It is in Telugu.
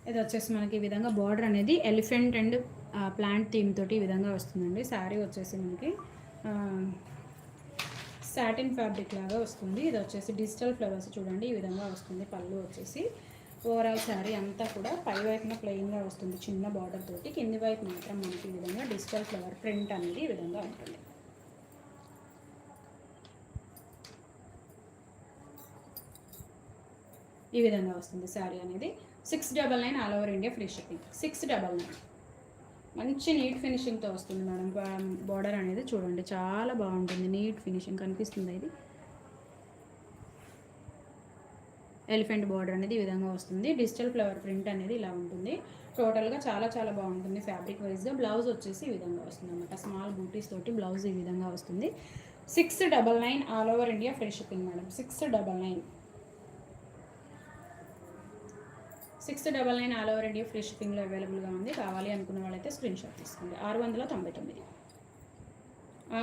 ఇది వచ్చేసి మనకి ఈ విధంగా బార్డర్ అనేది ఎలిఫెంట్ అండ్ ప్లాంట్ థీమ్ తోటి ఈ విధంగా వస్తుందండి. శారీ వచ్చేసి మనకి సాటిన్ ఫ్యాబ్రిక్ లాగా వస్తుంది. ఇది వచ్చేసి డిజిటల్ ఫ్లవర్స్ చూడండి ఈ విధంగా వస్తుంది. పళ్ళు వచ్చేసి ఓవరాల్ శారీ అంతా కూడా పై వైపున ప్లెయిన్గా వస్తుంది చిన్న బార్డర్ తోటి. కింది వైపు మాత్రం మనకి ఈ విధంగా డిజిటల్ ఫ్లవర్ ప్రింట్ అనేది ఈ విధంగా ఉంటుంది. ఈ విధంగా వస్తుంది శారీ అనేది. 699 all over India free shipping. 699 మంచి నీట్ ఫినిషింగ్తో వస్తుంది మేడం. బార్డర్ అనేది చూడండి చాలా బాగుంటుంది, నీట్ ఫినిషింగ్ కనిపిస్తుంది. ఇది ఎలిఫెంట్ బార్డర్ అనేది ఈ విధంగా వస్తుంది. డిజిటల్ ఫ్లవర్ ప్రింట్ అనేది ఇలా ఉంటుంది. టోటల్గా చాలా చాలా బాగుంటుంది ఫ్యాబ్రిక్ వైజ్గా. బ్లౌజ్ వచ్చేసి ఈ విధంగా వస్తుంది అనమాట. స్మాల్ బూటీస్ తోటి బ్లౌజ్ ఈ విధంగా వస్తుంది. 699 all over India free shipping madam. 699 all over India free షిప్పింగ్లో అవైలబుల్గా ఉంది. కావాలి అనుకున్న వాళ్ళైతే స్క్రీన్ షాట్ తీసుకోండి. 699.